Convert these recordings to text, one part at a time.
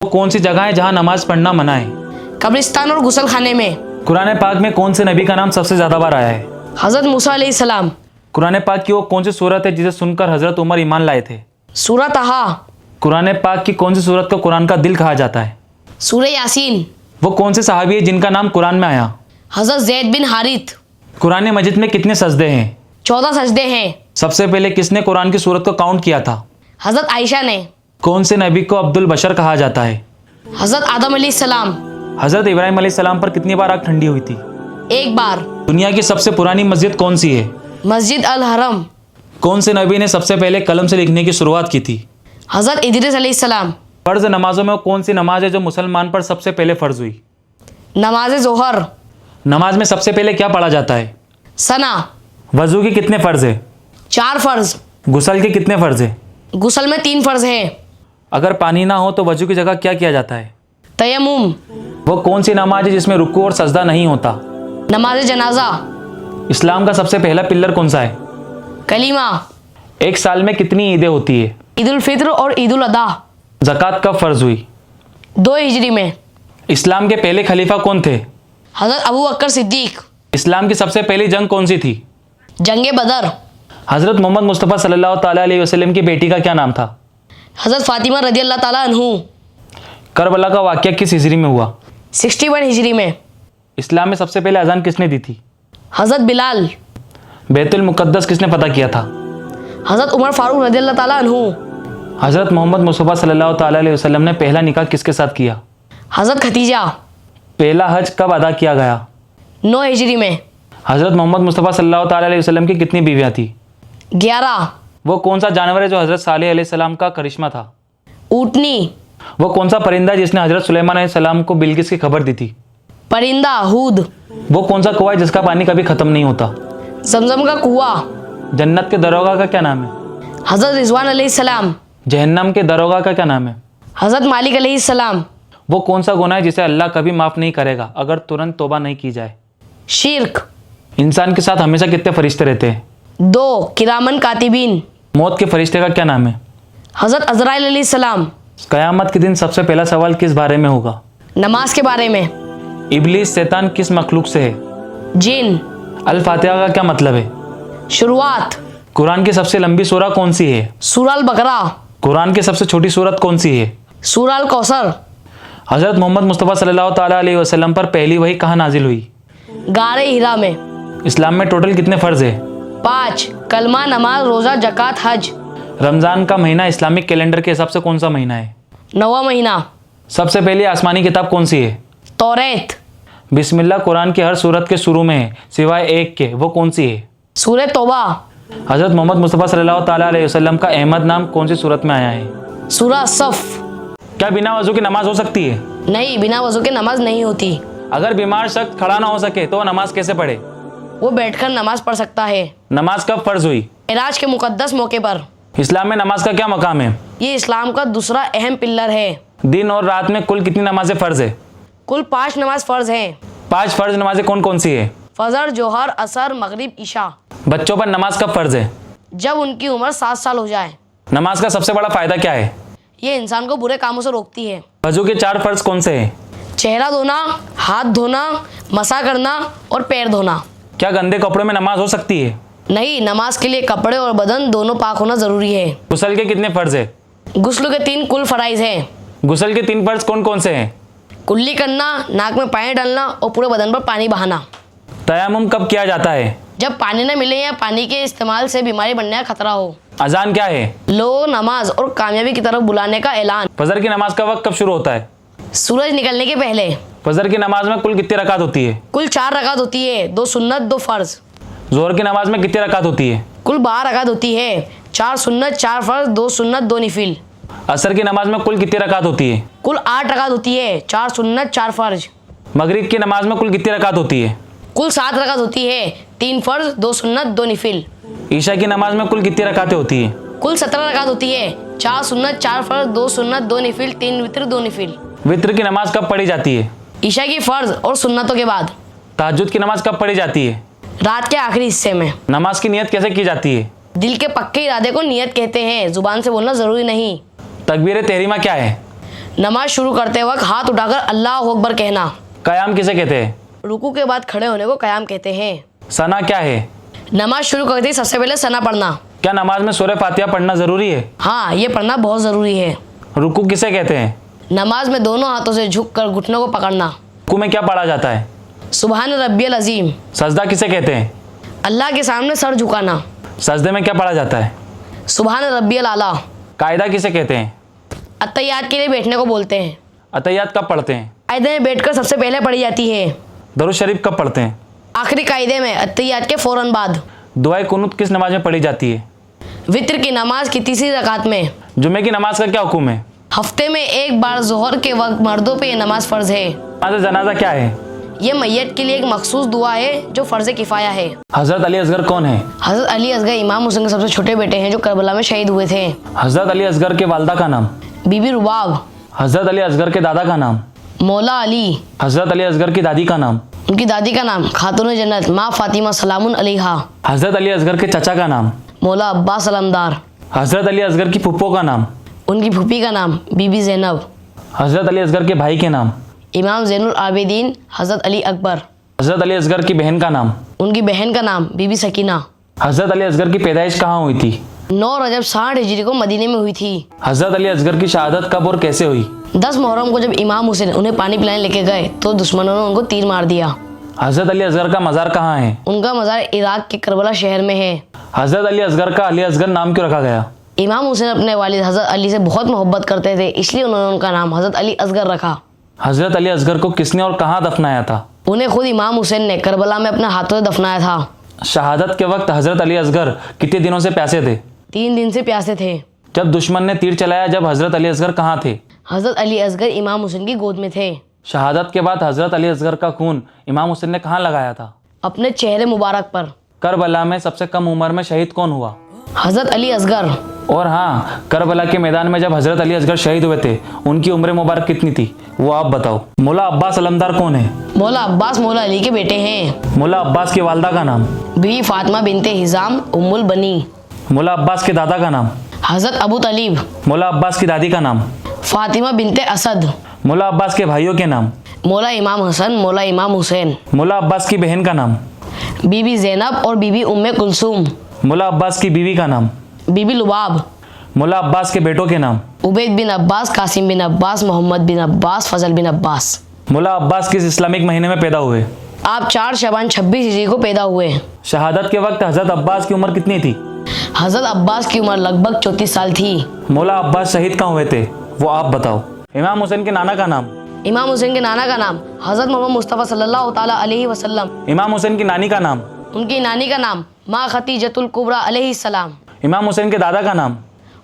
कौन सी जगह है जहाँ नमाज पढ़ना मना है? कब्रिस्तान और गुसल खाने में। कुरान पाक में कौन से नबी का नाम सबसे ज्यादा बार आया है? हज़रत मूसा अलैहिस्सलाम। कुरान पाक की वो कौन सी सूरत है जिसे सुनकर हजरत उमर ईमान लाए थे? सूरह तहा। कुरान पाक की कौन सी सूरत को कुरान का दिल कहा जाता है? सूरह यासीन। वो कौन से सहाबी है जिनका नाम कुरान में आया? हज़रत ज़ैद बिन हारिथ। कुरान मजिद में कितने सजदे हैं? 14 सजदे हैं। सबसे पहले किसने कुरान की सूरत को काउंट किया था? हज़रत आयशा ने। कौन से नबी को अब्दुल बशर कहा जाता है? हज़रत आदम अलैहिस्सलाम। हजरत इब्राहिम अलैहिस्सलाम पर कितनी बार आग ठंडी हुई थी? 1 बार। दुनिया की सबसे पुरानी मस्जिद कौन सी है? मस्जिद अल हरम। कौन से नबी ने सबसे पहले कलम से लिखने की शुरुआत की थी? हज़रत इदरीस अलैहिस्सलाम। फर्ज नमाजों में कौन सी नमाज है जो मुसलमान पर सबसे पहले फर्ज हुई? नमाज ज़ोहर। नमाज में सबसे पहले क्या पढ़ा जाता है? सना। वजू के कितने फर्ज है? 4 फ़र्ज। गुसल के कितने फर्ज है? गुसल में 3 फ़र्ज हैं। अगर पानी ना हो तो वजू की जगह क्या किया जाता है? तयम्मुम। वो कौन सी नमाज है जिसमें रुकू और सजदा नहीं होता? नमाज जनाजा। इस्लाम का सबसे पहला पिल्लर कौन सा है? कलीमा। एक साल में कितनी ईदें होती है? ईद उल फित्र और ईद उल अदा। ज़कात कब फर्ज हुई? 2 हिजरी में। इस्लाम के पहले खलीफा कौन थे? हज़रत अबू बकर सिद्दीक। इस्लाम की सबसे पहली जंग कौन सी थी? जंगे बदर। हज़रत मोहम्मद मुस्तफ़ा सल्लल्लाहु ताला अलैहि वसल्लम की बेटी का क्या नाम था? हज़रत फ़ातिमा रज़ी अल्लाह ताला अन्हु। करबला का वाक़या किस हिजरी में हुआ? 61 हिजरी में। इस्लाम में सबसे पहले अजान किसने दी थी? हज़रत बिलाल। बैतुल मुक़द्दस किसने फतह किया था? हज़रत उमर फ़ारूक रज़ी अल्लाह ताला अन्हु। हज़रत मोहम्मद मुस्तफ़ा सल्लल्लाहु ताला अलैहि वसल्लम ने पहला निकाह किसके साथ किया? हज़रत खतीजा। पहला हज कब अदा किया गया? 9 हिजरी में। हज़रत मोहम्मद मुस्तफ़ा सल्लल्लाहु ताला अलैहि वसल्लम की कितनी बीवियाँ थी? 11। वो कौन सा जानवर है जो हज़रत सालेह अलैहिस्सलाम का करिश्मा था? ऊँटनी। वो कौन सा परिंदा है जिसने हज़रत सुलेमान अलैहिस्सलाम को बिल्किस की खबर दी थी? परिंदा हूद। वो कौन सा कुआं है जिसका पानी कभी ख़त्म नहीं होता? जमजम का कुआं। जन्नत के दरोगा का क्या नाम है? हज़रत रिजवान अलैहिस्सलाम। जहन्नम के दरोगा का क्या नाम है? हज़रत मालिक अलैहिस्सलाम। वो कौन सा गुनाह है जिसे अल्लाह कभी माफ़ नहीं करेगा अगर तुरंत तौबा नहीं की जाए? शिर्क। इंसान के साथ हमेशा कितने फरिश्ते रहते हैं? 2 किरामन कातिबीन। मौत के फरिश्ते का क्या नाम है? हज़रत अज़राइल अलैहिस्सलाम। क़यामत के दिन सबसे पहला सवाल किस बारे में होगा? नमाज के बारे में। इब्लीस शैतान किस मखलूक से है? जिन। अल फातिहा का क्या मतलब है? शुरुआत। कुरान की सबसे लंबी सूरा कौन सी है? सूरह अल बकरा। कुरान की सबसे छोटी सूरत कौन सी है? सूरह अल कौसर। हज़रत मोहम्मद मुस्तफ़ा सल्लल्लाहु ताला अलैहि वसल्लम पर पहली वही कहाँ नाजिल हुई? गारे हिरा में। इस्लाम में टोटल कितने फ़र्ज है? 5 कलमा, नमाज, रोज़ा, ज़कात, हज। रमज़ान का महीना इस्लामिक कैलेंडर के हिसाब से कौन सा महीना है? 9वां महीना। सबसे पहली आसमानी किताब कौन सी है? तौरेत। बिस्मिल्लाह कुरान की हर सूरत के शुरू में है सिवाय एक के, वो कौन सी है? सूरह तौबा। हज़रत मोहम्मद मुस्तफ़ा सल्लल्लाहु ताला अलैहि वसल्लम का अहमद नाम कौन सी सूरत में आया है? सूरह सफ। क्या बिना वजू की नमाज हो सकती है? नहीं, बिना वजू के नमाज नहीं होती। अगर बीमार शख्स खड़ा ना हो सके तो वह नमाज कैसे पढ़े? वो बैठकर नमाज पढ़ सकता है। नमाज कब फ़र्ज हुई? मेराज के मुकद्दस मौके पर। इस्लाम में नमाज का क्या मकाम है? ये इस्लाम का दूसरा अहम पिल्लर है। दिन और रात में कुल कितनी नमाजें फ़र्ज है? कुल 5 नमाज फ़र्ज हैं। 5 फ़र्ज नमाजें कौन कौन सी है? फजर, जोहर, असर, मगरिब, इशा। बच्चों पर नमाज कब फ़र्ज है? जब उनकी उम्र 7 साल हो जाए। नमाज का सबसे बड़ा फ़ायदा क्या है? ये इंसान को बुरे कामों से रोकती है। वजू के 4 फ़र्ज कौन से हैं? चेहरा धोना, हाथ धोना, मसा करना और पैर धोना। क्या गंदे कपड़ों में नमाज हो सकती है? नहीं, नमाज के लिए कपड़े और बदन दोनों पाक होना ज़रूरी है। गुस्ल के कितने फ़र्ज है? गुस्ल के 3 कुल फ़राइज़ हैं। गुस्ल के 3 फ़र्ज कौन कौन से हैं? कुल्ली करना, नाक में पानी डालना और पूरे बदन पर पानी बहाना। तयम्मुम कब किया जाता है? जब पानी न मिले या पानी के इस्तेमाल से बीमारी बनने का खतरा हो। अजान क्या है? लोगों नमाज और कामयाबी की तरफ बुलाने का ऐलान। फजर की नमाज का वक्त कब शुरू होता है? सूरज निकलने के पहले। फजर की नमाज में कुल कितनी रकात होती है? कुल 4 रकात होती है, 2 सुन्नत, 2 फ़र्ज। जोहर की नमाज में कितनी रकात होती है? कुल 12 रकात होती है, 4 सुन्नत, 4 फ़र्ज, 2 सुन्नत, 2 नफिल। असर की नमाज में कुल कितनी रकात होती है? कुल 8 रकात होती है, 4 सुन्नत, 4 फ़र्ज। मगरिब की नमाज में कुल कितनी रकात होती है? कुल 7 रकात होती है, 3 फ़र्ज, 2 सुन्नत, 2 नफिल। ईशा की नमाज में कुल कितनी रकातें होती है? कुल 17 रकात होती है, 4 सुन्नत, 4 फ़र्ज, 2 सुन्नत, 2 नफिल, 3 वित्र, 2 नफिल। वित्र की नमाज कब पढ़ी जाती है? ईशा की फ़र्ज और सुन्नतों के बाद। तहज्जुद की नमाज कब पढ़ी जाती है? रात के आखिरी हिस्से में। नमाज की नियत कैसे की जाती है? दिल के पक्के इरादे को नियत कहते हैं, जुबान से बोलना ज़रूरी नहीं। तकबीर तहरीमा क्या है? नमाज शुरू करते वक्त हाथ उठाकर अल्लाह अकबर कहना। कयाम किसे कहते हैं? रुकू के बाद खड़े होने को कयाम कहते हैं। सना क्या है? नमाज शुरू करते ही सबसे पहले सना पढ़ना। क्या नमाज में सूरह फातिहा पढ़ना जरूरी है? हाँ, ये पढ़ना बहुत ज़रूरी है। रुकू किसे कहते हैं? नमाज में दोनों हाथों से झुक कर घुटनों को पकड़ना। रुकू में क्या पढ़ा जाता है? सुबहान रब्बियल अजीम। सजदा किसे कहते हैं? अल्लाह के सामने सर झुकाना। सजदे में क्या पढ़ा जाता है? सुबहान रब्बियल आला। कायदा किसे कहते हैं? अत्तहियात के लिए बैठने को बोलते हैं। अतहियात कब पढ़ते हैं? कायदे में बैठकर सबसे पहले पढ़ी जाती है। दरूद शरीफ कब पढ़ते हैं? आखिरी कायदे में अत्तहियात के फ़ौरन बाद। दुआए कुनूत किस नमाज में पढ़ी जाती है? वित्र की नमाज की तीसरी रकात में। जुमे की नमाज का क्या हुक्म है? हफ्ते में एक बार जोहर के वक्त मर्दों पे ये नमाज फ़र्ज है। नमाज जनाजा क्या है? ये मैयत के लिए एक मखसूस दुआ है जो फ़र्ज़ किफ़ाया है। हज़रत अली असगर कौन है? हज़रत अली असगर इमाम हुसैन के सबसे छोटे बेटे हैं जो करबला में शहीद हुए थे। हज़रत अली असगर के वालदा का नाम? बीबी रुबाब। हज़रत अली असगर के दादा का नाम? मौला अली। हज़रत अली असगर की दादी का नाम? उनकी दादी का नाम खातून जन्नत माँ फातिमा सलामुन अलैहा। हज़रत अली असगर के चचा का नाम? मौला अब्बास अलमदार। हज़रत अली असगर की फुप्पो का नाम? उनकी फूफी का नाम बीबी ज़ैनब। हज़रत अली असगर के भाई के नाम? इमाम ज़ैनुल आबिदीन हज़रत अली अकबर। हज़रत अली असगर की बहन का नाम? उनकी बहन का नाम बीबी सकीना। हज़रत अली असगर की पैदाइश कहाँ हुई थी? 9 रजब 60 हिजरी को मदीने में हुई थी। हज़रत अली असगर की शहादत कब और कैसे हुई? 10 मुहर्रम को जब इमाम हुसैन उन्हें पानी पिलाने लेके गए तो दुश्मनों ने उनको तीर मार दिया। हज़रत अली असगर का मज़ार कहाँ है? उनका मज़ार इराक के करबला शहर में है। हज़रत अली असगर का अली असगर नाम क्यों रखा गया? इमाम हुसैन अपने वालिद हज़रत अली से बहुत मोहब्बत करते थे, इसलिए उन्होंने उनका नाम हज़रत अली असगर रखा। हज़रत अली असगर को किसने और कहाँ दफनाया था? उन्हें खुद इमाम हुसैन ने करबला में अपने हाथों से दफनाया था। शहादत के वक्त हज़रत अली असगर कितने दिनों से प्यासे थे? 3 दिन से प्यासे थे। जब दुश्मन ने तीर चलाया जब हज़रत अली असगर कहाँ थे? हज़रत अली असगर इमाम हुसैन की गोद में थे। शहादत के बाद हज़रत अली असगर का खून इमाम हुसैन ने कहाँ लगाया था? अपने चेहरे मुबारक पर। करबला में सबसे कम उम्र में शहीद कौन हुआ? हज़रत अली असगर। और हाँ, करबला के मैदान में जब हज़रत अली असगर शहीद हुए थे उनकी उम्र मुबारक कितनी थी वो आप बताओ। मौला अब्बास अलमदार कौन है? मौला अब्बास मौला अली के बेटे हैं। मौला अब्बास की वालदा का नाम? बीवी फातिमा बिनते हिजाम उम्मुल बनी। मौला अब्बास के दादा का नाम? हज़रत अबू तलीब। मौला अब्बास की दादी का नाम? फातिमा बिनते असद। मौला अब्बास के भाइयों के नाम? मौला इमाम हसन मौला इमाम हुसैन। मौला अब्बास की बहन का नाम? बीबी ज़ैनब और बीबी उम्मे कुलसूम। मौला अब्बास की बीवी का नाम? बीबी लुबाब। मौला अब्बास के बेटों के नाम? उबैद बिन अब्बास, कासिम बिन अब्बास, मोहम्मद बिन अब्बास, फजल बिन अब्बास। मौला अब्बास किस इस्लामिक महीने में पैदा हुए? आप 4 शबान 26 हिजरी को पैदा हुए। शहादत के वक्त हज़रत अब्बास की उम्र कितनी थी? हज़रत अब्बास की उम्र लगभग 34 साल थी। मौला अब्बास शहीद कहाँ हुए थे वो आप बताओ। इमाम हुसैन के नाना का नाम? इमाम हुसैन के नाना का नाम हज़रत मोहम्मद मुस्तफ़ा सल्लल्लाहु ताला अलैहि वसल्लम। इमाम हुसैन की नानी का नाम? उनकी नानी का नाम माँ खतीजतुल कुबरा अलैहिस्सलाम। इमाम हुसैन के दादा का नाम?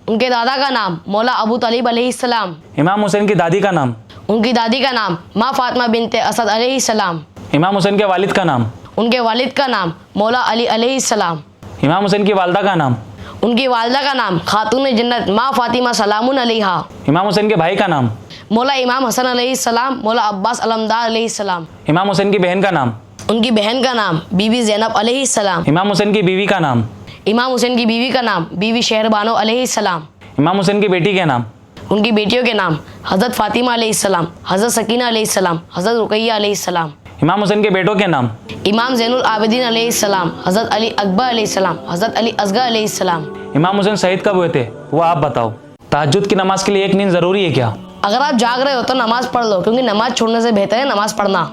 उनके दादा का नाम मौला अबू तलीब अलैहिस्सलाम। इमाम हुसैन की दादी का नाम? उनकी दादी का नाम माँ फातिमा बिनते असद अलैहिस्सलाम। इमाम हुसैन के वालिद का नाम? उनके वालिद का नाम मौला अली अलैहिस्सलाम। इमाम हुसैन की वालदा का नाम? उनकी वालिदा का नाम खातून जन्नत माँ फातिमा सलामुन अलैहा। इमाम हुसैन के भाई का नाम? मौला इमाम हसन अलैहिस्सलाम मौला अब्बास अलमदार अलैहिस्सलाम। इमाम हुसैन की बहन का नाम? उनकी बहन का नाम बीबी ज़ैनब अलैहिस्सलाम। इमाम हुसैन की बीवी का नाम? इमाम हुसैन की बीवी का नाम बीबी शहरबानो अलैहिस्सलाम। इमाम हुसैन की बेटी के नाम? उनकी बेटियों के नाम हज़रत फातिमा अलैहिस्सलाम, हज़रत सकीना अलैहिस्सलाम, हज़रत रुकैया अलैहिस्सलाम। इमाम हुसैन के बेटों के नाम? इमाम ज़ैनुल आबिदीन अलैहिस्सलाम, हज़रत अली अकबर अलैहिस्सलाम, हज़रत अली असगर अलैहिस्सलाम। इमाम हुसैन शहीद कब हुए थे वो आप बताओ। तहज्जुद की नमाज के लिए एक नींद ज़रूरी है क्या? अगर आप जाग रहे हो तो नमाज पढ़ लो, क्योंकि नमाज छोड़ने से बेहतर है नमाज पढ़ना।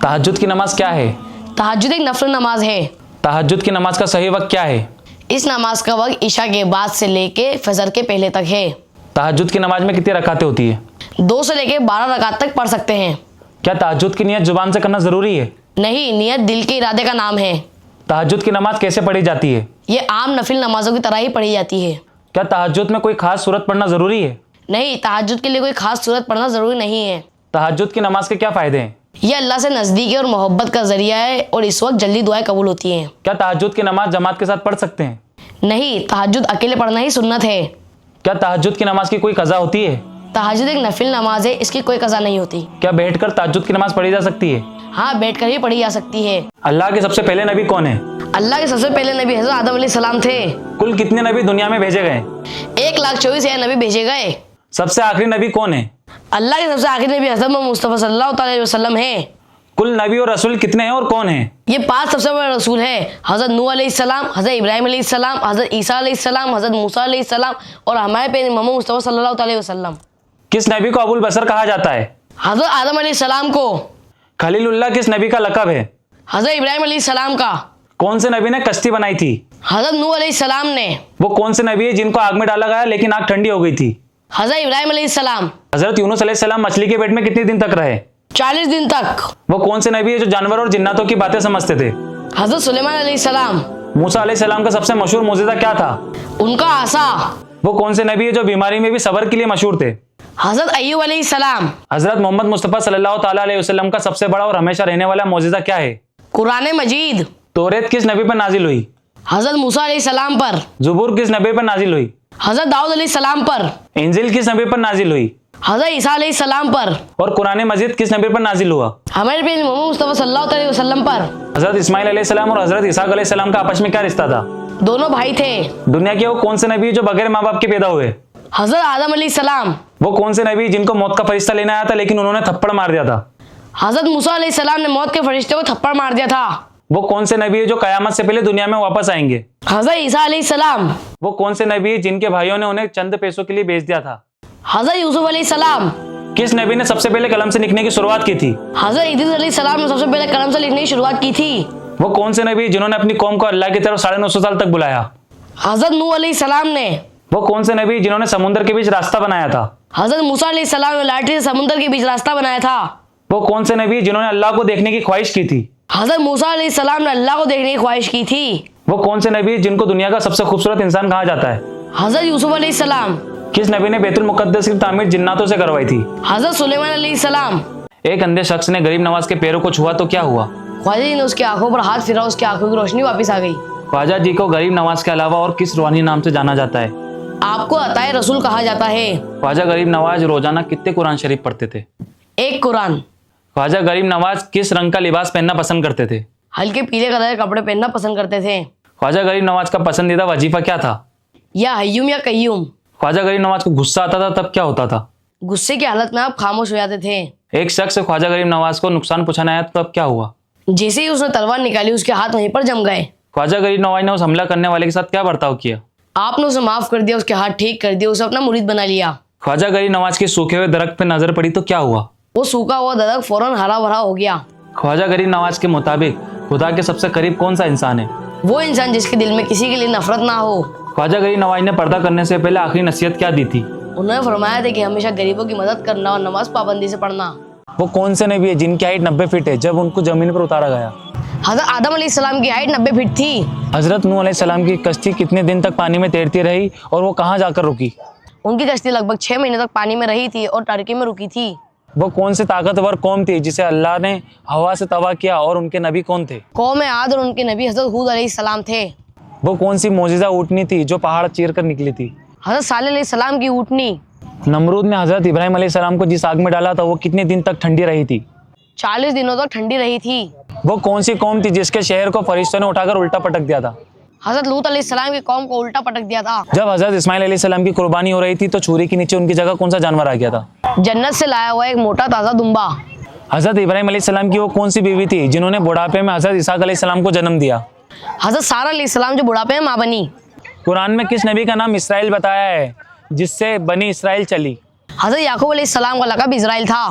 तहज्जुद की नमाज क्या है? तहज्जुद एक नफल नमाज है। तहज्जुद की नमाज का सही वक्त क्या है? इस नमाज का वक्त ईशा के बाद से लेके फजर के पहले तक है। तहज्जुद की नमाज में कितनी रकातें होती है? 2 से लेके 12 रकात तक पढ़ सकते हैं। क्या तहज्जुद की नियत जुबान से करना ज़रूरी है? नहीं, नियत दिल के इरादे का नाम है। तहज्जुद की नमाज कैसे पढ़ी जाती है? ये आम नफिल नमाजों की तरह ही पढ़ी जाती है। क्या तहज्जुद में कोई खास सूरत पढ़ना ज़रूरी है? नहीं, तहज्जुद के लिए कोई खास सूरत पढ़ना ज़रूरी नहीं है। तहज्जुद की नमाज के क्या फ़ायदे हैं? यह अल्लाह से नज़दीकी और मोहब्बत का ज़रिया है और इस वक्त जल्दी दुआएं कबूल होती हैं। क्या तहज्जुद की नमाज जमात के साथ पढ़ सकते हैं? नहीं, तहज्जुद अकेले पढ़ना ही सुन्नत है। क्या तहज्जुद की नमाज की कोई कज़ा होती है? तहज्जुद एक नफिल नमाज है, इसकी कोई कज़ा नहीं होती। क्या बैठकर तहज्जुद की नमाज पढ़ी जा सकती है? हाँ, बैठकर ही पढ़ी जा सकती है। अल्लाह के सबसे पहले नबी कौन है? अल्लाह के सबसे पहले नबी हज़रत आदम अलैहिस्सलाम थे। कुल कितने नबी दुनिया में भेजे गए? 1,24,000 नबी भेजे गए। सबसे आखिरी नबी कौन है? अल्लाह के सबसे आखिरी नबी हज़रत मोहम्मद मुस्तफ़ा सल्लल्लाहु अलैहि वसल्लम है। कुल नबी और रसूल कितने हैं और कौन हैं? ये 5 सबसे बड़े रसूल है। हज़रत नूह अलैहिस्सलाम, हज़रत इब्राहिम अलैहिस्सलाम, हज़रत ईसा अलैहिस्सलाम, हज़रत मूसा अलैहिस्सलाम और हमारे पे मोहम्मद मुस्तफ़ा सल्लल्लाहु अलैहि वसल्लम। किस नबी को अबुल बसर कहा जाता है? हज़रत आदम अलैहिस्सलाम को। खलीलुल्लाह किस नबी का लक़ब है? हज़रत इब्राहिम अलैहिस्सलाम का। कौन से नबी ने कश्ती बनाई थी? हज़रत नूह अलैहिस्सलाम ने। वो कौन से नबी है जिनको आग में डाला गया लेकिन आग ठंडी हो गई थी? हज़रत इब्राहिम अलैहिस्सलाम। हजरत यूनुस अलैहिस्सलाम मछली के पेट में कितने दिन तक रहे? 40 दिन तक। वो कौन से नबी है जो जानवर और जिन्नातों की बातें समझते थे? हज़रत सुलेमान अलैहिस्सलाम। मूसा अलैहिस्सलाम का सबसे मशहूर मोजिज़ा क्या था? उनका आसा। वो कौन से नबी है जो बीमारी में भी सब्र के लिए मशहूर थे? हज़रत अय्यूब अलैहिस्सलाम। हजरत मोहम्मद मुस्तफ़ा सल्लल्लाहु ताला अलैहि वसल्लम का सबसे बड़ा और हमेशा रहने वाला मोजिज़ा क्या है? कुरान मजीद। तौरेत किस नबी पर नाजिल हुई? हज़रत मूसा अलैहिस्सलाम पर। ज़ुबूर किस नबी पर नाजिल हुई? हज़रत दाऊद अलैहिस्सलाम पर। इंजिल किस नबी पर नाजिल हुई? हज़रत ईसा अलैहिस्सलाम पर। और कुरान मजीद किस नबी पर नाजिल हुआ? हमारे पे मोहम्मद मुस्तफ़ा सल्लल्लाहु अलैहि वसल्लम पर। हजरत इस्माइल अलैहिस्सलाम और हजरत इसहाक अलैहिस्सलाम का आपस में क्या रिश्ता था? दोनों भाई थे। दुनिया के वो कौन से नबी है जो बगैर माँ बाप के पैदा हुए? हज़रत आदम अलैहिस्सलाम। वो कौन से नबी जिनको मौत का फरिश्ता लेने आया था लेकिन उन्होंने थप्पड़ मार दिया था? हज़रत मूसा अलैहिस्सलाम ने मौत के फरिश्ते को थप्पड़ मार दिया था। वो कौन से नबी है जो कयामत से पहले दुनिया में वापस आएंगे? हज़रत ईसा अलैहिस्सलाम। वो कौन से नबी है जिनके भाइयों ने उन्हें चंद पैसों के लिए बेच दिया था? हज़रत यूसुफ अलैहिस्सलाम। किस नबी ने सबसे पहले कलम से लिखने की शुरुआत की थी? हज़रत इदरीस अलैहिस्सलाम ने सबसे पहले कलम से लिखने की शुरुआत की थी। वो कौन से नबी जिन्होंने अपनी कौम को अल्लाह की तरफ 950 साल तक बुलाया? हज़रत नूह अलैहिस्सलाम ने। वो कौन से नबी जिन्होंने समुद्र के बीच रास्ता बनाया था? हज़रत मूसा अलैहिस्सलाम ने लाठी से समुद्र के बीच रास्ता बनाया था। वो कौन से नबी जिन्होंने अल्लाह को देखने की ख्वाहिश की थी? हज़रत मूसा अलैहिस्सलाम ने अल्लाह को देखने की ख्वाहिश की थी। वो कौन से नबी जिनको दुनिया का सबसे खूबसूरत इंसान कहा जाता है? हज़रत यूसुफ अलैहिस्सलाम। किस नबी ने बैतुल मुक़द्दस की तामीर जिन्नातों से करवाई थी? हज़रत सुलेमान अलैहिस्सलाम। एक अंधे शख्स ने गरीब नवाज के पैरों को छुआ तो क्या हुआ? ख्वाजा जी ने उसकी आंखों पर हाथ फिरा, उसकी आंखों की रोशनी वापस आ गई। ख्वाजा जी को गरीब नवाज के अलावा और किस रूहानी नाम से जाना जाता है? आपको अताए रसूल कहा जाता है। ख्वाजा गरीब नवाज रोजाना कितने कुरान शरीफ पढ़ते थे? 1 कुरान। ख्वाजा गरीब नवाज किस रंग का लिबास पहनना पसंद करते थे? हल्के पीले कलर के कपड़े पहनना पसंद करते थे। ख्वाजा गरीब नवाज का पसंदीदा वजीफा क्या था? या हय्यूम या कय्यूम। ख्वाजा गरीब नवाज को गुस्सा आता था तब क्या होता था? गुस्से की हालत में आप खामोश हो जाते थे। एक शख्स ख्वाजा गरीब नवाज को नुकसान पहुंचाने आया तब क्या हुआ? जैसे ही उसने तलवार निकाली उसके हाथ वहीं पर जम गए। ख्वाजा गरीब नवाज ने उस हमला करने वाले के साथ क्या बर्ताव किया? आपने उसे माफ कर दिया, उसके हाथ ठीक कर दिए, उसे अपना मुरीद बना लिया। ख्वाजा गरीब नवाज के सूखे हुए दरख्त पे नजर पड़ी तो क्या हुआ? वो सूखा हुआ दरख्त फौरन हरा भरा हो गया। ख्वाजा गरीब नवाज के मुताबिक खुदा के सबसे करीब कौन सा इंसान है? वो इंसान जिसके दिल में किसी के लिए नफरत ना हो। ख्वाजा गरीब नवाज ने पर्दा करने से पहले आखिरी नसीहत क्या दी थी? उन्होंने फरमाया था कि हमेशा गरीबों की मदद करना और नमाज पाबंदी से पढ़ना। वो कौन से नबी है जिनकी हाइट 90 फीट है जब उनको जमीन पर उतारा गया? हज़रत आदम अलैहिस्सलाम की हाइट 90 फीट थी। हजरत नूह अलैहिस्सलाम की कश्ती कितने दिन तक पानी में तैरती रही और वो कहाँ जाकर रुकी? उनकी कश्ती लगभग 6 महीने तक पानी में रही थी और टर्की में रुकी थी। वो कौन सी ताकतवर कौम थी जिसे अल्लाह ने हवा से तबाह किया और उनके नबी कौन थे? कौम आद और उनके नबी हज़रत हूद अलैहिस्सलाम थे। वो कौन सी मोजिज़ा ऊँटनी थी जो पहाड़ चीर कर निकली थी? हज़रत सालेह अलैहिस्सलाम की ऊँटनी। नमरूद ने हजरत इब्राहिम अलैहिस्सलाम को जिस आग में डाला था वो कितने दिन तक ठंडी रही थी? 40 दिनों तक ठंडी रही थी। वो कौन सी कौम थी जिसके शहर को फरिश्तों ने उठाकर उल्टा पटक दिया था? हज़रत लूत अलैहिस्सलाम की कौम को उल्टा पटक दिया था। जब हजरत इस्माइल अलैहिस्सलाम की कुर्बानी हो रही थी तो छुरी के नीचे उनकी जगह कौन सा जानवर आ गया था? जन्नत से लाया हुआ एक मोटा ताज़ा दुम्बा। हजरत इब्राहिम अलैहिस्सलाम की वो कौन सी बीवी थी जिन्होंने बुढ़ापे में हजरत इसहाक अलैहिस्सलाम को जन्म दिया? हज़रत सारा अलैहिस्सलाम जो बुढ़ापे में माँ बनी। कुरान में किस नबी का नाम इसराइल बताया है जिससे बनी इसराइल चली? हज़रत याकूब अलैहिस्सलाम का लक़ब इज़राइल था।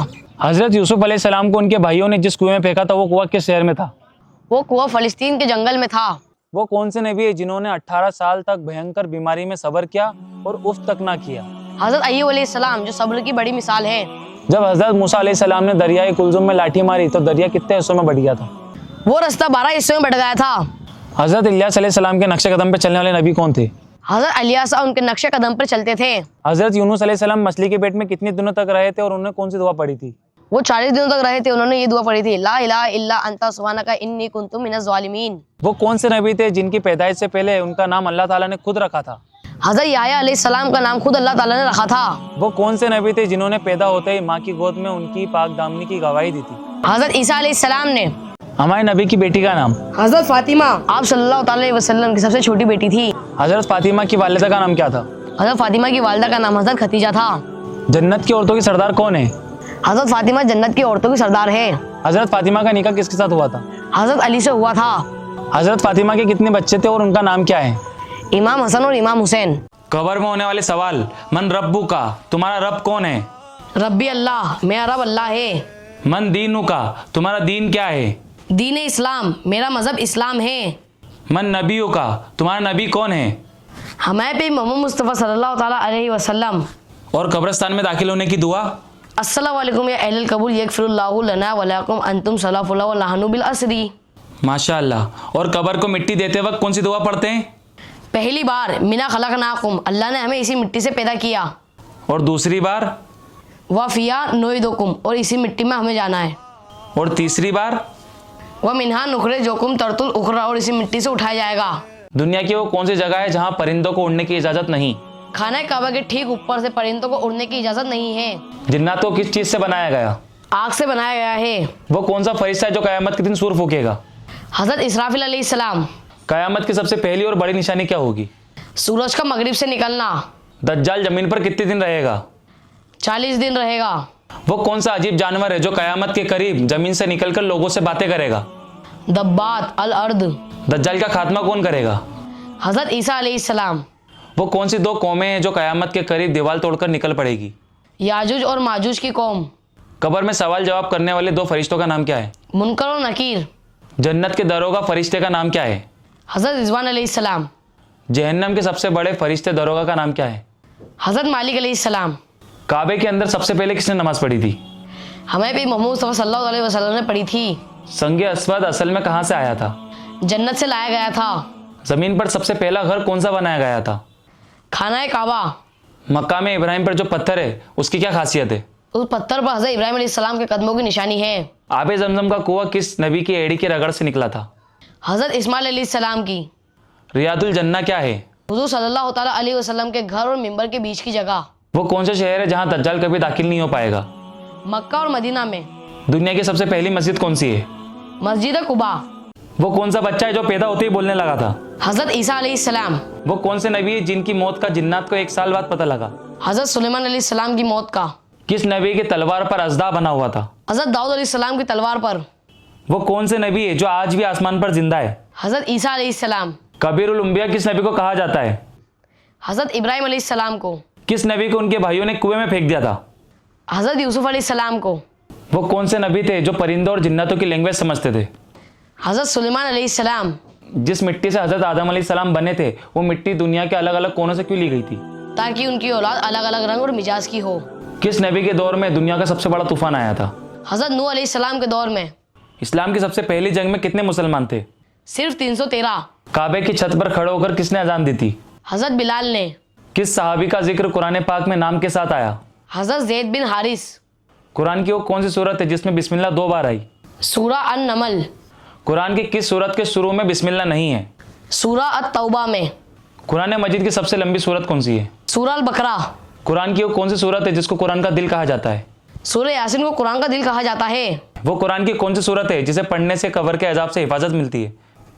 हजरत यूसुफ अलैहिस्सलाम को उनके भाइयों ने जिस कुएं में फेंका था वो कुआं किस शहर में था? वो कुआं फ़लस्तीन के जंगल में था। वो कौन से नबी है जिन्होंने 18 साल तक भयंकर बीमारी में सब्र किया और उफ तक ना किया? हज़रत अय्यूब अलैहिस्सलाम जो सब्र की बड़ी मिसाल है। जब हजरत मूसा अलैहिस्सलाम ने दरियाए कुलजुम में लाठी मारी तो दरिया कितने हिस्सों में बढ़ गया था? वो रास्ता 12 हिस्सों में बढ़ गया था। हजरत इलियास अलैहिस्सलाम के नक्शे कदम पे चलने वाले नबी कौन थे? हज़रत इलियासा उनके नक्शे कदम पर चलते थे। हजरत यूनुस अलैहिस्सलाम मछली के पेट में कितने दिनों तक रहे थे और उन्होंने कौन सी दुआ पढ़ी थी? वो 40 दिनों तक रहे थे, उन्होंने ये दुआ पढ़ी थी, ला इलाहा इल्ला अंता सुब्हानका इन्नी कुन्तु मिनज़ ज़ालिमीन। वो कौन से नबी थे जिनकी पैदाइश से पहले उनका नाम अल्लाह ताला ने खुद रखा था? हज़रत याह्या अलैहिस्सलाम का नाम खुद अल्लाह ताला ने रखा था। वो कौन से नबी थे जिन्होंने पैदा होते ही माँ की गोद में उनकी पाक दामनी की गवाही दी थी? हज़रत ईसा अलैहिस्सलाम ने। हमारे नबी की बेटी का नाम? हज़रत फातिमा आप सल्लल्लाहु अलैहि वसल्लम की सबसे छोटी बेटी थी। हजरत फातिमा की वालिदा का नाम क्या था? हज़रत फातिमा की वालिदा का नाम हज़रत खदीजा था। जन्नत की औरतों की सरदार कौन है? हजरत फातिमा जन्नत की औरतों की सरदार है। हजरत फातिमा का निकाह किसके साथ हुआ था? हजरत अली से हुआ था। हजरत फातिमा के कितने बच्चे थे और उनका नाम क्या है? इमाम हसन और इमाम हुसैन। कब्र में होने वाले सवाल, मन रब्बू का, तुम्हारा रब कौन है? रब्बी अल्लाह, मेरा रब अल्लाह है। मन दीनू का, तुम्हारा दीन क्या है? दीन इस्लाम, मेरा मजहब इस्लाम है। मन नबियों का, तुम्हारा नबी कौन है? हमारे पे मोहम्मद मुस्तफ़ा सल्लल्लाहु ताला अलैहि वसल्लम। और कब्रिस्तान में दाखिल होने की दुआ? अस्सलामु अलैकुम या अहलल कबूल यगफिरुल्लाहु लना व लकुम अंतुम सलाफुल्लाह व लहनु बिल असरी। माशाअल्लाह। और कब्र को मिट्टी देते वक्त कौन सी दुआ पढ़ते हैं? पहली बार मिना खलकनाकुम, अल्लाह ने हमें इसी मिट्टी से पैदा किया। और दूसरी बार? वफिया नोइदुकुम, और इसी मिट्टी में हमें जाना है। और तीसरी बार? वह मिन्हा नुखरे जोकुम तरतुल उखरा, और इसी मिट्टी से उठाया जाएगा। दुनिया की वो कौन सी जगह है जहाँ परिंदों को उड़ने की इजाजत नहीं? खाना काबा के ठीक ऊपर से परिंदों को उड़ने की इजाजत नहीं है। जिन्नात को किस चीज से बनाया गया? आग से बनाया गया है। वो कौन सा फरिश्ता है जो कयामत के दिन सूर फूकेगा? हजरत इसराफिल अलैहिस्सलाम। कयामत की सबसे पहली और बड़ी निशानी क्या होगी? सूरज का मगरिब से निकलना। दज्जाल जमीन पर कितने दिन रहेगा? 40 दिन रहेगा। वो कौन सा अजीब जानवर है जो कयामत के करीब जमीन से निकलकर लोगों से बातें करेगा? दब्बात अल अर्द। दज्जाल का खात्मा कौन करेगा? हजरत ईसा अलैहिस्सलाम। वो कौन सी दो कौमें हैं जो कयामत के करीब दीवार तोड़कर निकल पड़ेगी? याजूज और माजूज की कौम। कब्र में सवाल जवाब करने वाले दो फरिश्तों का नाम क्या है? मुनकर और नकीर। जन्नत के दरोगा फरिश्ते का नाम क्या है? हजरत रिजवान अलैहिस्सलाम। जहन्नम के सबसे बड़े फरिश्ते दरोगा का नाम क्या है? हजरत मालिक अलैहिस्सलाम। काबे के अंदर सबसे पहले किसने नमाज पढ़ी थी? हमें भी मोहम्मद मुस्तफ़ा सल्लल्लाहु अलैहि वसल्लम ने पढ़ी थी। संगे अस्वद असल में कहाँ से आया था? जन्नत से लाया गया था। जमीन पर सबसे पहला घर कौन सा बनाया गया था? खाना काबा। मक्का में इब्राहिम पर जो पत्थर है उसकी क्या खासियत है? उस पत्थर पर हजरत इब्राहिम अलैहिस्सलाम के कदमों की निशानी है। आबे जमजम का कुआं किस नबी की एड़ी के रगड़ से निकला था? हजरत इस्माइल अलैहिस्सलाम की। रियादुल जन्ना क्या है? हुजूर सल्लल्लाहु ताला अलैहि वसल्लम के घर और मिंबर के बीच की जगह। वो कौन सा शहर है जहाँ दज्जाल कभी दाखिल नहीं हो पाएगा? मक्का और मदीना में। दुनिया की सबसे पहली मस्जिद कौन सी है? मस्जिद कुबा। वो कौन सा बच्चा है जो पैदा होते ही बोलने लगा था? हजरत ईसा अलैहिस्सलाम। वो कौन से नबी है जिनकी मौत का जिन्नात को 1 साल बाद पता लगा? हजरत सुलेमान अलैहिस्सलाम की मौत का। किस नबी की तलवार पर अज़दा बना हुआ था? हजरत दाऊद अलैहिस्सलाम की तलवार पर। वो कौन से नबी है जो आज भी आसमान पर जिंदा है? हजरत ईसा अलैहिस्सलाम। कबीरुल अंबिया किस नबी को कहा जाता है? हजरत इब्राहिम अलैहिस्सलाम को। किस नबी को उनके भाइयों ने कुएं में फेंक दिया था? हजरत यूसुफ अलैहिस्सलाम को। वो कौन से नबी थे जो परिंदों और जिन्नातों की लैंग्वेज समझते थे? हजरत सुलेमान अलैहिस्सलाम। जिस मिट्टी से हजरत आदम अलैहिस्सलाम बने थे वो मिट्टी दुनिया के अलग अलग कोनों से क्यों ली गई थी? ताकि उनकी औलाद अलग अलग रंग और मिजाज की हो। किस नबी के दौर में दुनिया का सबसे बड़ा तूफान आया था? हजरत नूह अलैहिस्सलाम के दौर में। इस्लाम की सबसे पहली जंग में कितने मुसलमान थे? सिर्फ 313। काबे की छत पर खड़े होकर किसने अजान दी थी? हजरत बिलाल ने। किस सहाबी का जिक्र कुरान पाक में नाम के साथ आया? हजरत जैद बिन हारिस। कुरान की वो कौन सी सूरत है जिसमें बिस्मिल्लाह 2 बार आई? सूरा अन नमल। कुरान की किस सूरत के शुरू में बिस्मिल्लाह नहीं है? सूरा अत तौबा में। कुरान मजीद की सबसे लंबी सूरत कौन सी है? सूरा अल बकरा। कुरान की वो कौन सी सूरत है जिसको कुरान का दिल कहा जाता है? सूरह यासीन को कुरान का दिल कहा जाता है। वो कुरान की कौन सी सूरत है जिसे पढ़ने से कब्र के अजाब से हिफाजत मिलती है?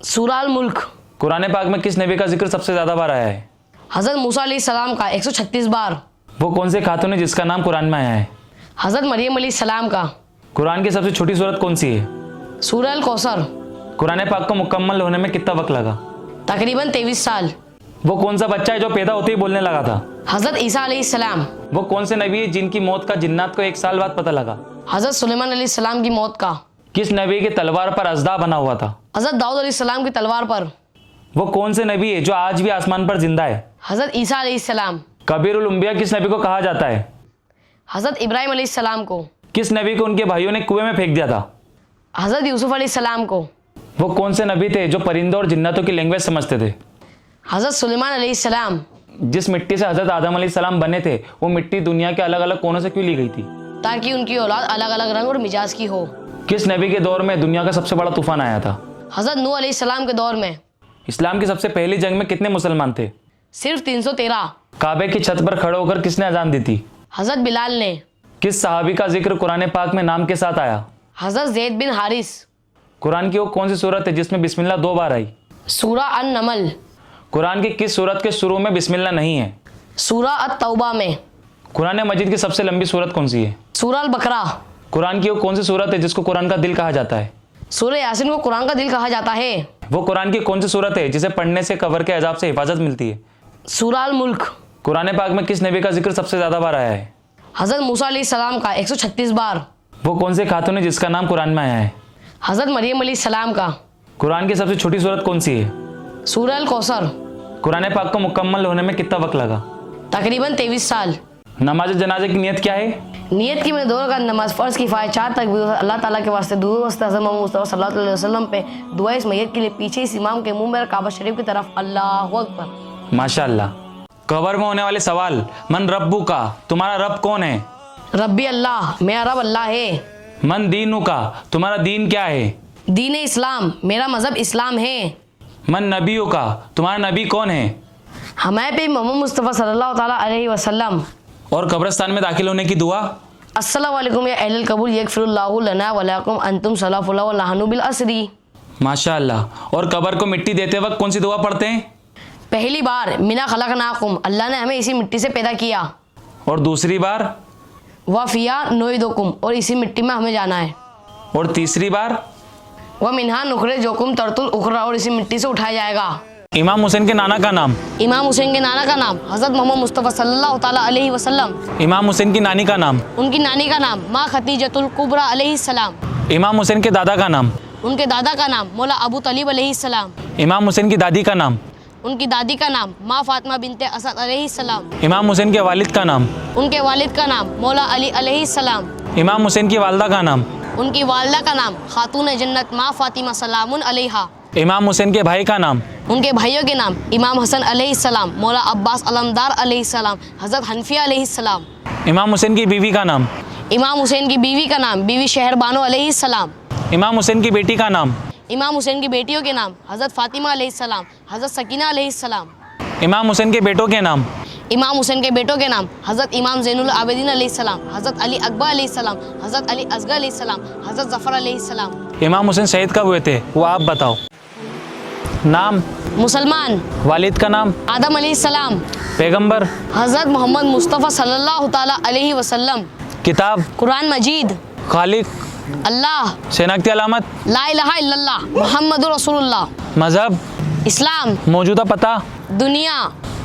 सूरा अल मुल्क। कुरान पाक में किस नबी का जिक्र सबसे ज्यादा बार आया है? हजरत मूसा अलैहिस्सलाम का 136 बार। वो कौन से खातून है जिसका नाम कुरान में आया है? हजरत मरियम अलैहिस्सलाम का। कुरान की सबसे छोटी सूरत कौन सी है? सूरह अल कौसर। कुरान पाक को मुकम्मल होने में कितना वक्त लगा? तकरीबन 23 साल। वो कौन सा बच्चा है जो पैदा होते ही बोलने लगा था? हजरत ईसा अलैहिस्सलाम। वो कौन से नबी है जिनकी मौत का जिन्नात को 1 साल बाद पता लगा? हजरत सुलेमान अलैहिस्सलाम की मौत का। किस नबी की तलवार पर अज़दा बना हुआ था? हजरत दाऊद अलैहिस्सलाम की तलवार पर। वो कौन से नबी है जो आज भी आसमान पर जिंदा है? हजरत ईसा अलैहिस्सलाम। कबीरुल अंबिया किस नबी को कहा जाता है? हजरत इब्राहिम अलैहिस्सलाम को। किस नबी को उनके भाइयों ने कुएं में फेंक दिया था? हजरत यूसुफ अलैहिस्सलाम को। वो कौन से नबी थे जो परिंदों और जिन्नातों की लैंग्वेज समझते थे? हजरत सुलेमान अलैहिस्सलाम। जिस मिट्टी से हजरत आदम अलैहिस्सलाम बने थे वो मिट्टी दुनिया के अलग अलग कोनों से क्यों ली गई थी? ताकि उनकी औलाद अलग अलग रंग और मिजाज की हो। किस नबी के दौर में दुनिया का सबसे बड़ा तूफान आया था? हजरत नूह अलैहिस्सलाम के दौर में। इस्लाम की सबसे पहली जंग में कितने मुसलमान थे? सिर्फ 313। काबे की छत पर खड़े होकर किसने अजान दी थी? हजरत बिलाल ने। किस सहाबी का जिक्र कुरान पाक में नाम के साथ आया? हजरत जैद बिन हारिस। कुरान की वो कौन सी सूरत है जिसमें बिस्मिल्लाह 2 बार आई? सूरा अन नमल। कुरान की किस सूरत के शुरू में बिस्मिल्लाह नहीं है? सूरा अत तौबा में। कुरान मजीद की सबसे लंबी सूरत कौन सी है? सूरह अल बकरा। कुरान की वो कौन सी सूरत है जिसको कुरान का दिल कहा जाता है? सूरह यासीन को कुरान का दिल कहा जाता है। वो कुरान की कौन सी सूरत है जिसे पढ़ने से कब्र के अजाब से हिफाजत मिलती है? सूरह अल मुल्क। कुरान पाक में किस नबी का जिक्र सबसे ज्यादा बार आया है? हज़रत मूसा अलैहिस्सलाम का 136 बार। वो कौन से खातून है जिसका नाम कुरान में आया है? हज़रत मरियम अलैहिस्सलाम का। कुरान की सबसे छोटी सूरत कौन सी है? सूरह अल कौसर। कुरान पाक को मुकम्मल होने में कितना वक्त लगा? तकरीबन 23 साल। नमाज जनाजे की नियत क्या है? नियत की मैंने 2 रकात नमाज फ़र्ज़ किफ़ाया 4 तकबीर अल्लाह ताला के वास्ते दुआ वास्ते हज़रत मोहम्मद मुस्तफ़ा सल्लल्लाहु अलैहि वसल्लम पे दुआ इस मैयत के लिए पीछे इस इमाम के मुंह में काबा शरीफ की तरफ अल्लाहु अकबर। माशाअल्लाह। कब्र में होने वाले सवाल, मन रब्बू का, तुम्हारा रब कौन है? रब्बी अल्लाह, मेरा रब अल्लाह है। मन दीनू का, तुम्हारा दीन क्या है? दीन इस्लाम, मेरा मज़हब इस्लाम है। मन नबियों का, तुम्हारा नबी कौन है? हमारे पे मोहम्मद मुस्तफ़ा सल्लल्लाहु ताला अलैहि वसल्लम। और कब्रिस्तान में दाखिल होने की दुआ? अस्सलामु अलैकुम या अहलल कबूल यगफिरुल्लाहु लना व लकुम अंतुम सलाफुल्लाह व लहनु बिल असरी। माशाअल्लाह। और कब्र को मिट्टी देते वक्त कौन सी दुआ पढ़ते हैं? पहली बार मिना खलकनाकुम, अल्लाह ने हमें इसी मिट्टी से पैदा किया। और दूसरी बार? वफ़िया नोइदुकुम, और इसी मिट्टी में हमें जाना है। और तीसरी बार? व मिनहा नुखरिजुकुम तरतुल उखरा, और इसी मिट्टी से उठाया जाएगा। इमाम हुसैन के नाना का नाम? इमाम हुसैन के नाना का नाम हज़रत मोहम्मद मुस्तफ़ा सल्लल्लाहु ताला अलैहि वसल्लम। इमाम हुसैन की नानी का नाम? उनकी नानी का नाम माँ खतीजतुल कुबरा अलैहिस्सलाम। इमाम हुसैन के दादा का नाम? उनके दादा का नाम मौला अबू तलीब अलैहिस्सलाम। इमाम हुसैन की दादी का नाम? उनकी दादी का नाम माँ फातिमा बिनते असद अलैहिस्सलाम। इमाम हुसैन के वालिद का नाम? उनके वालिद का नाम मौला अली अलैहिस्सलाम। इमाम हुसैन की वालदा का नाम? उनकी वालदा का नाम खातून जन्नत माँ फातिमा सलामुन अलैहा। इमाम हुसैन के भाई का नाम? उनके भाइयों के नाम इमाम हसन अलैहिस्सलाम, मौला अब्बास अलमदार अलैहिस्सलाम, हज़रत हनफिया अलैहिस्सलाम। इमाम हुसैन की बीवी का नाम? इमाम हुसैन की बीवी का नाम बीवी शहरबानो अलैहिस्सलाम। इमाम हुसैन की बेटी का नाम? इमाम हुसैन की बेटियों के नाम हज़रत फातिमा अलैहिस्सलाम, हज़रत सकीना अलैहिस्सलाम। इमाम हुसैन के बेटों के नाम? इमाम हुसैन के बेटों के नाम हज़रत इमाम ज़ैनुल आबिदीन अलैहिस्सलाम, हज़रत अली अकबर अलैहिस्सलाम, हज़रत अली असगर अलैहिस्सलाम, हज़रत ज़फ़र अलैहिस्सलाम। इमाम हुसैन शहीद कब हुए थे वो आप बताओ। नाम? मुसलमान। वालिद का नाम? आदम अलैहिस्सलाम। पैगंबर? हज़रत मोहम्मद मुस्तफ़ा सल्लल्लाहु ताला अलैहि वसल्लम। किताब? कुरान मजीद। खालिक? अल्लाह। शनाख्ती अलामत? ला इलाहा इल्लल्लाह मुहम्मदुर रसूलुल्लाह। मजहब? इस्लाम। मौजूदा पता? दुनिया।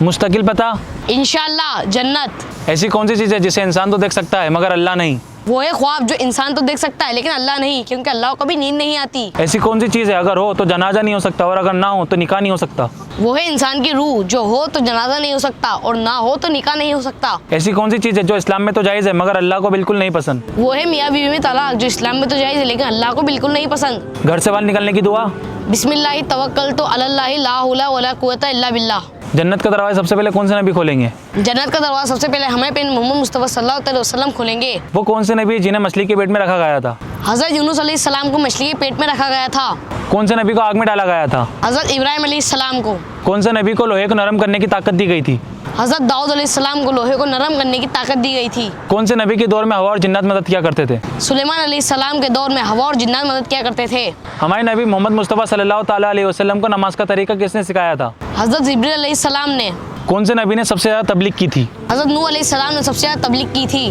मुस्तकिल पता? इंशाअल्लाह जन्नत। ऐसी कौन सी चीज़ है जिसे इंसान तो देख सकता है मगर अल्लाह नहीं? वो है ख्वाब जो इंसान तो देख सकता है लेकिन अल्लाह नहीं, क्योंकि अल्लाह को कभी नींद नहीं आती। ऐसी कौन सी चीज़ है अगर हो तो जनाजा नहीं हो सकता और अगर ना हो तो निकाह नहीं हो सकता? वो है इंसान की रूह, जो हो तो जनाजा नहीं हो सकता और ना हो तो निकाह नहीं हो सकता। ऐसी कौन सी चीज़ है जो इस्लाम में तो जायज़ है मगर अल्लाह को बिल्कुल नहीं पसंद? वो है मियाँ बीवी में तलाक, जो इस्लाम में तो जायज़ है लेकिन अल्लाह को बिल्कुल नहीं पसंद। घर से बाहर निकलने की दुआ? बिस्मिल्लाहि तवक्कलतु अलल्लाहि ला हौला वला कुव्वता इल्ला बिल्लाह। जन्नत का दरवाजा सबसे पहले कौन से नबी खोलेंगे? जन्नत का दरवाजा सबसे पहले हमें पे मोहम्मद मुस्तफ़ा सल्लल्लाहु अलैहि वसल्लम खोलेंगे। वो कौन से नबी जिन्हें मछली के पेट में रखा गया था? हज़रत यूनुस अलैहिस्सलाम को मछली के पेट में रखा गया था। कौन से नबी को आग में डाला गया था? हज़रत इब्राहिम अलैहिस्सलाम को। कौन से नबी को लोहे को नरम करने की ताकत दी गई थी? हज़रत दाऊद अलैहिस्सलाम को लोहे को नरम करने की ताकत दी गई थी। कौन से नबी के दौर में हवा और जिन्नात मदद किया करते थे? सुलेमान अलैहिस्सलाम के दौर में हवा और जिन्नात मदद किया करते थे। हमारे नबी मोहम्मद मुस्तफ़ा सल्लल्लाहु ताला अलैहि वसल्लम को नमाज का तरीका किसने सिखाया था? हज़रत जिब्रील अलैहिस्सलाम ने। कौन से नबी ने सबसे ज़्यादा तबलीग की थी? हज़रत नूह अलैहिस्सलाम ने सबसे ज़्यादा तबलीग की थी।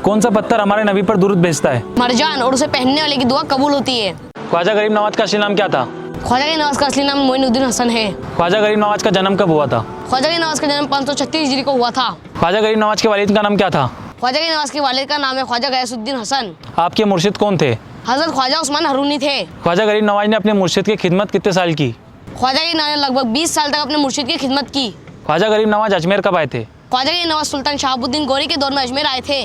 कौन सा पत्थर हमारे नबी पर दुरूद भेजता है? मरजान, और उसे पहनने वाले की दुआ कबूल होती है। ख्वाजा गरीब नवाज का असली नाम क्या था? ख्वाजा की नवाज का असली नाम मोइनुद्दीन हसन है। ख्वाजा गरीब नवाज का जन्म कब हुआ था? ख्वाजा की नवाज का जन्म 536 हिजरी को हुआ था। ख्वाजा गरीब नवाज के वालिद का नाम क्या था? ख्वाजा की नवाज के वालिद का नाम है ख्वाजा गयासुद्दीन हसन। आपके मुर्शिद कौन थे? हज़रत ख्वाजा उस्मान हरूनी थे। ख्वाजा गरीब नवाज ने अपने मुर्शिद की खिदमत कितने साल की? ख्वाजा की नवाज ने लगभग 20 साल तक अपने मुर्शिद की खिदमत की। ख्वाजा गरीब नवाज अजमेर कब आए थे? ख्वाजा की नवाज सुल्तान शहाबुद्दीन गौरी के दौर में अजमेर आए थे।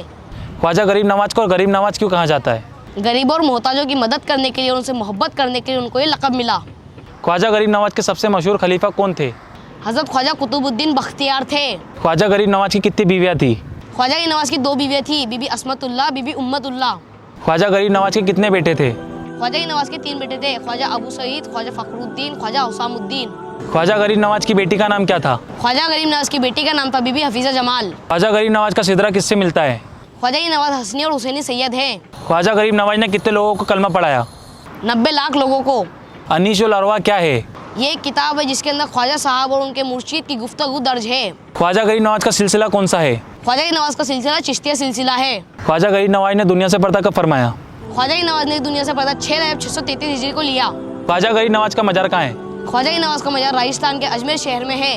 ख्वाजा गरीब नवाज को गरीब नवाज क्यों कहा जाता है? गरीबों और मोहताजों की मदद करने के लिए, उनसे मोहब्बत करने के लिए उनको ये लक़ब मिला। ख्वाजा गरीब नवाज के सबसे मशहूर खलीफा कौन थे? हज़रत ख्वाजा कुतुबुद्दीन बख्तियार थे। ख्वाजा गरीब नवाज की कितनी बीवियाँ थी? ख्वाजा की नवाज की 2 बीवियाँ थी, बीबी अस्मतुल्लाह, बीबी उम्मतुल्लाह। ख्वाजा गरीब नवाज के कितने बेटे थे? ख्वाजा की नवाज के 3 बेटे थे, ख्वाजा अबू सईद, ख्वाजा फ़खरुद्दीन, ख्वाजा हुसामुद्दीन। ख्वाजा गरीब नवाज की बेटी का नाम क्या था? ख्वाजा गरीब नवाज की बेटी का नाम था बीबी हफीज़ा जमाल। ख्वाजा गरीब नवाज का सिदरा किससे मिलता है? ख्वाजा की नवाज हसनी और हुसैनी सैयद है। ख्वाजा गरीब नवाज ने कितने लोगों को कलमा पढ़ाया? 90 लाख लोगों को। अनीशुल अरवा क्या है? ये एक किताब है जिसके अंदर ख्वाजा साहब और उनके मुर्शिद की गुफ्तगू दर्ज है। ख्वाजा गरीब नवाज का सिलसिला कौन सा है? ख्वाजा की नवाज का सिलसिला चिश्तिया सिलसिला है। ख्वाजा गरीब नवाज ने दुनिया से पर्दा कब फरमाया? ख्वाजा की नवाज ने दुनिया से पर्दा 6 हिजरी को लिया। ख्वाजा गरीब नवाज का मजार कहाँ है? ख्वाजा की नवाज का मजार राजस्थान के अजमेर शहर में है।